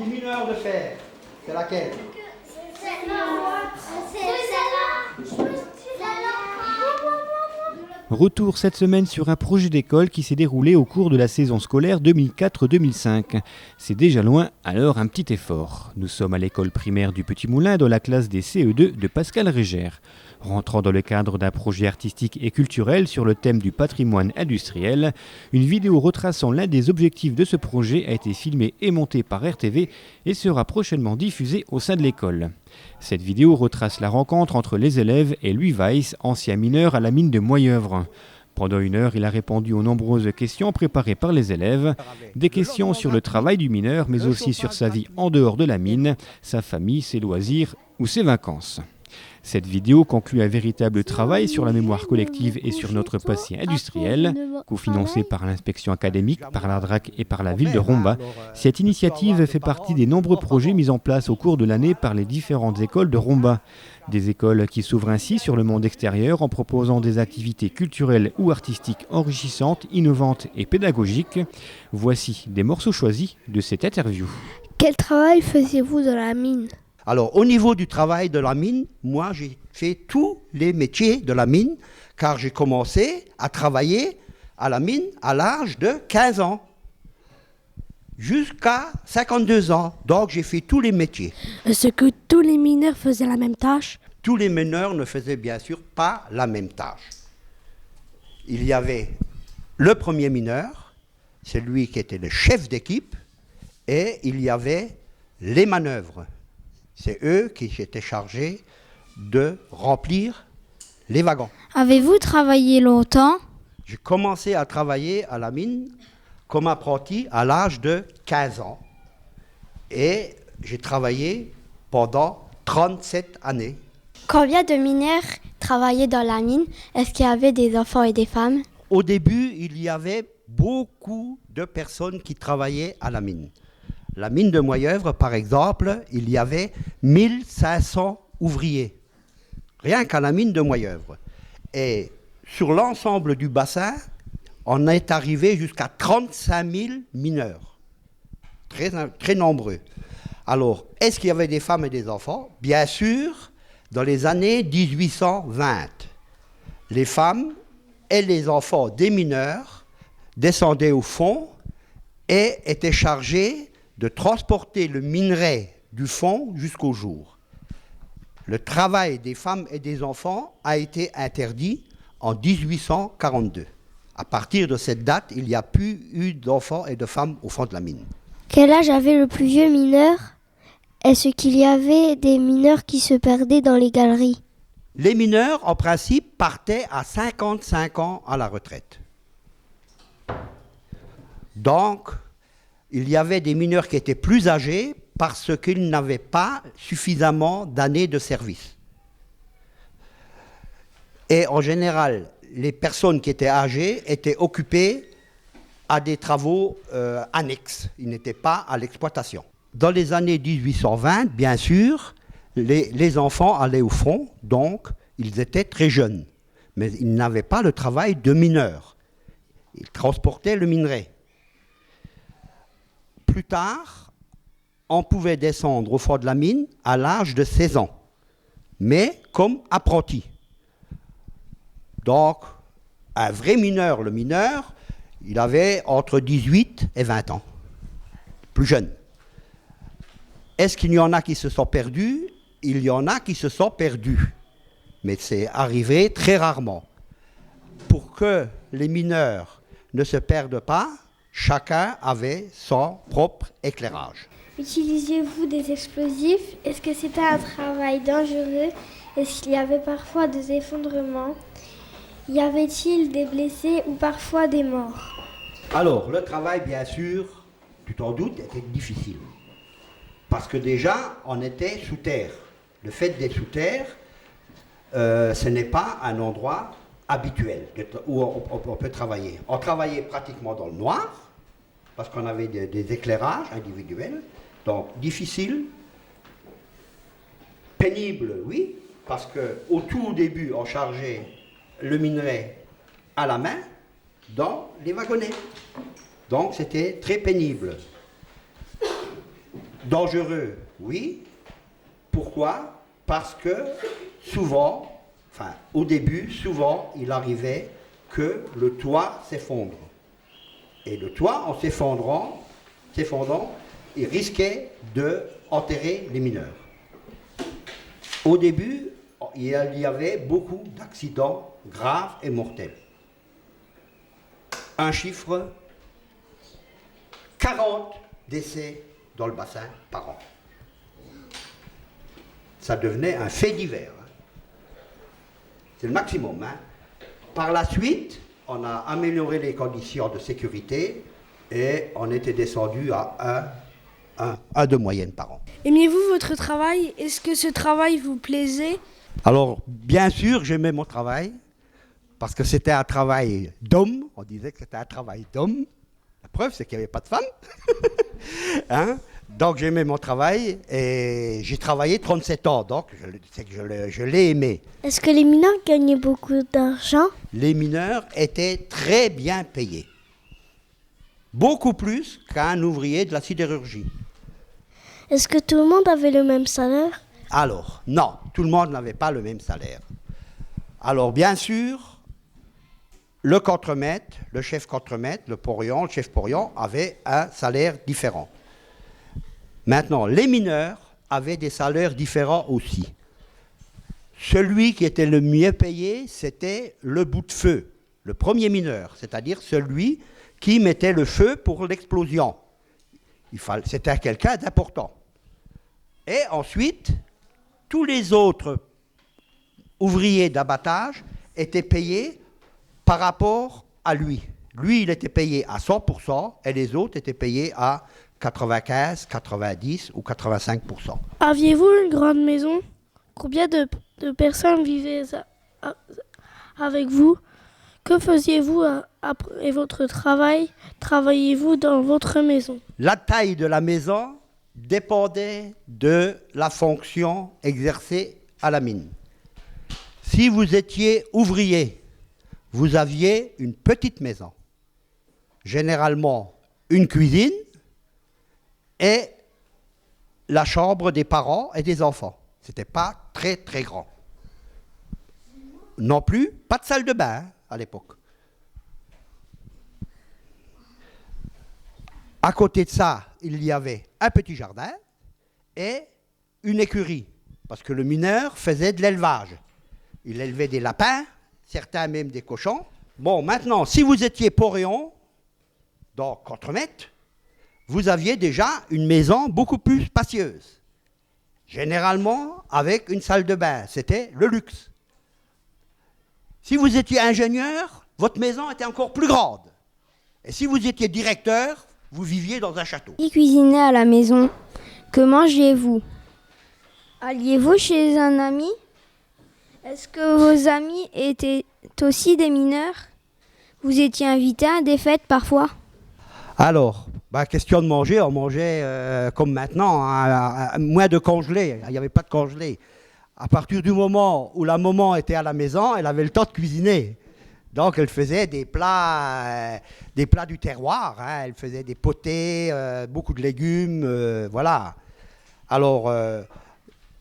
dit mineur de fer. C'est laquelle? Retour cette semaine sur un projet d'école qui s'est déroulé au cours de la saison scolaire 2004-2005. C'est déjà loin, alors un petit effort. Nous sommes à l'école primaire du Petit Moulin dans la classe des CE2 de Pascal Régère. Rentrant dans le cadre d'un projet artistique et culturel sur le thème du patrimoine industriel, une vidéo retraçant l'un des objectifs de ce projet a été filmée et montée par RTV et sera prochainement diffusée au sein de l'école. Cette vidéo retrace la rencontre entre les élèves et Louis Weiss, ancien mineur à la mine de Moyeuvre. Pendant 1 heure, il a répondu aux nombreuses questions préparées par les élèves, des questions sur le travail du mineur, mais aussi sur sa vie en dehors de la mine, sa famille, ses loisirs ou ses vacances. Cette vidéo conclut un véritable travail sur la mémoire collective et sur notre passé industriel, cofinancé par l'inspection académique, par l'ADRAC et par la ville de Romba. Cette initiative fait partie des nombreux projets mis en place au cours de l'année par les différentes écoles de Romba. Des écoles qui s'ouvrent ainsi sur le monde extérieur en proposant des activités culturelles ou artistiques enrichissantes, innovantes et pédagogiques. Voici des morceaux choisis de cette interview. Quel travail faisiez-vous dans la mine ? Alors, au niveau du travail de la mine, moi, j'ai fait tous les métiers de la mine, car j'ai commencé à travailler à la mine à l'âge de 15 ans, jusqu'à 52 ans. Donc, j'ai fait tous les métiers. Est-ce que tous les mineurs faisaient la même tâche ? Tous les mineurs ne faisaient bien sûr pas la même tâche. Il y avait le premier mineur, c'est lui qui était le chef d'équipe, et il y avait les manœuvres. C'est eux qui étaient chargés de remplir les wagons. Avez-vous travaillé longtemps ? J'ai commencé à travailler à la mine comme apprenti à l'âge de 15 ans. Et j'ai travaillé pendant 37 années. Combien de mineurs travaillaient dans la mine ? Est-ce qu'il y avait des enfants et des femmes ? Au début, il y avait beaucoup de personnes qui travaillaient à la mine. La mine de Moyeuvre, par exemple, il y avait 1500 ouvriers, rien qu'à la mine de Moyeuvre. Et sur l'ensemble du bassin, on est arrivé jusqu'à 35 000 mineurs, très nombreux. Alors, est-ce qu'il y avait des femmes et des enfants ? Bien sûr, dans les années 1820, les femmes et les enfants des mineurs descendaient au fond et étaient chargés de transporter le minerai du fond jusqu'au jour. Le travail des femmes et des enfants a été interdit en 1842. À partir de cette date, il n'y a plus eu d'enfants et de femmes au fond de la mine. Quel âge avait le plus vieux mineur ? Est-ce qu'il y avait des mineurs qui se perdaient dans les galeries ? Les mineurs, en principe, partaient à 55 ans à la retraite. Donc, il y avait des mineurs qui étaient plus âgés parce qu'ils n'avaient pas suffisamment d'années de service. Et en général, les personnes qui étaient âgées étaient occupées à des travaux annexes. Ils n'étaient pas à l'exploitation. Dans les années 1820, bien sûr, les enfants allaient au front, donc ils étaient très jeunes. Mais ils n'avaient pas le travail de mineurs. Ils transportaient le minerai. Plus tard, on pouvait descendre au fond de la mine à l'âge de 16 ans, mais comme apprenti. Donc, un vrai mineur, le mineur, il avait entre 18 et 20 ans, plus jeune. Est-ce qu'il y en a qui se sont perdus ? Il y en a qui se sont perdus, mais c'est arrivé très rarement. Pour que les mineurs ne se perdent pas, chacun avait son propre éclairage. Utilisiez-vous des explosifs ? Est-ce que c'était un travail dangereux ? Est-ce qu'il y avait parfois des effondrements ? Y avait-il des blessés ou parfois des morts ? Alors, le travail, bien sûr, tu t'en doutes, était difficile. Parce que déjà, on était sous terre. Le fait d'être sous terre, ce n'est pas un endroit habituel où on peut travailler. On travaillait pratiquement dans le noir, parce qu'on avait des éclairages individuels, donc difficile, pénible, oui, parce qu'au tout début, on chargeait le minerai à la main dans les wagonnets. Donc c'était très pénible. Dangereux, oui. Pourquoi? Parce que souvent, au début, souvent, il arrivait que le toit s'effondre. Et le toit, en s'effondrant, il risquait d'enterrer les mineurs. Au début, il y avait beaucoup d'accidents graves et mortels. Un chiffre, 40 décès dans le bassin par an. Ça devenait un fait divers. C'est le maximum. Par la suite, on a amélioré les conditions de sécurité et on était descendu à un de moyenne par an. Aimiez-vous votre travail? Est-ce que ce travail vous plaisait? Alors, bien sûr, j'aimais mon travail parce que c'était un travail d'homme. On disait que c'était un travail d'homme. La preuve, c'est qu'il n'y avait pas de femmes. Donc, j'aimais mon travail et j'ai travaillé 37 ans. Donc, je l'ai aimé. Est-ce que les mineurs gagnaient beaucoup d'argent? Les mineurs étaient très bien payés. Beaucoup plus qu'un ouvrier de la sidérurgie. Est-ce que tout le monde avait le même salaire? Alors, non, tout le monde n'avait pas le même salaire. Alors, bien sûr, le contremaître, le chef contremaître, le chef porion avait un salaire différent. Maintenant, les mineurs avaient des salaires différents aussi. Celui qui était le mieux payé, c'était le bout de feu, le premier mineur, c'est-à-dire celui qui mettait le feu pour l'explosion. C'était quelqu'un d'important. Et ensuite, tous les autres ouvriers d'abattage étaient payés par rapport à lui. Lui, il était payé à 100% et les autres étaient payés à 95, 90 ou 85%. Aviez-vous une grande maison? Combien de personnes vivaient avec vous? Que faisiez-vous après votre travail? Travailliez-vous dans votre maison? La taille de la maison dépendait de la fonction exercée à la mine. Si vous étiez ouvrier, vous aviez une petite maison. Généralement, une cuisine et la chambre des parents et des enfants. Ce n'était pas très très grand. Non plus, pas de salle de bain à l'époque. À côté de ça, il y avait un petit jardin et une écurie, parce que le mineur faisait de l'élevage. Il élevait des lapins, certains même des cochons. Bon, maintenant, si vous étiez porion, donc contremaître, vous aviez déjà une maison beaucoup plus spacieuse. Généralement, avec une salle de bain, c'était le luxe. Si vous étiez ingénieur, votre maison était encore plus grande. Et si vous étiez directeur, vous viviez dans un château. Qui cuisinait à la maison? Que mangez-vous? Alliez-vous chez un ami? Est-ce que vos amis étaient aussi des mineurs? Vous étiez invité à des fêtes parfois? Alors, question de manger, on mangeait comme maintenant, moins de congelé, il n'y avait pas de congelé. À partir du moment où la maman était à la maison, elle avait le temps de cuisiner. Donc elle faisait des plats du terroir, elle faisait des potés, beaucoup de légumes, voilà. Alors,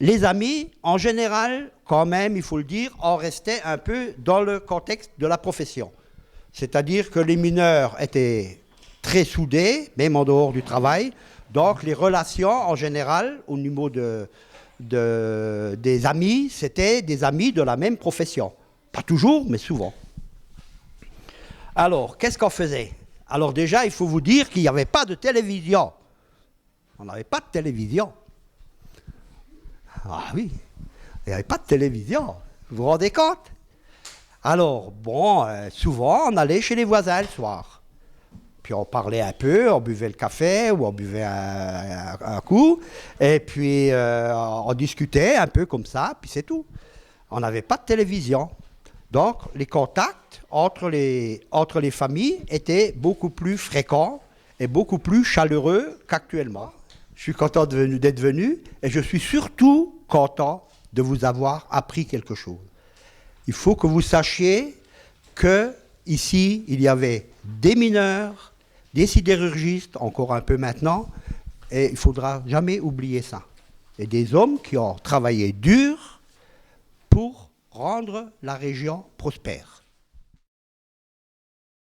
les amis, en général, quand même, il faut le dire, on restait un peu dans le contexte de la profession. C'est-à-dire que les mineurs étaient très soudés, même en dehors du travail. Donc les relations, en général, au niveau des amis, c'était des amis de la même profession. Pas toujours, mais souvent. Alors, qu'est-ce qu'on faisait? Alors déjà, il faut vous dire qu'il n'y avait pas de télévision. On n'avait pas de télévision. Ah oui, il n'y avait pas de télévision. Vous vous rendez compte? Alors, bon, souvent, on allait chez les voisins le soir. Puis on parlait un peu, on buvait le café ou on buvait un coup. Et puis on discutait un peu comme ça, puis c'est tout. On n'avait pas de télévision. Donc les contacts entre les familles étaient beaucoup plus fréquents et beaucoup plus chaleureux qu'actuellement. Je suis content d'être venu et je suis surtout content de vous avoir appris quelque chose. Il faut que vous sachiez qu'ici, il y avait des mineurs, des sidérurgistes, encore un peu maintenant, Et il ne faudra jamais oublier ça. Et des hommes qui ont travaillé dur pour rendre la région prospère.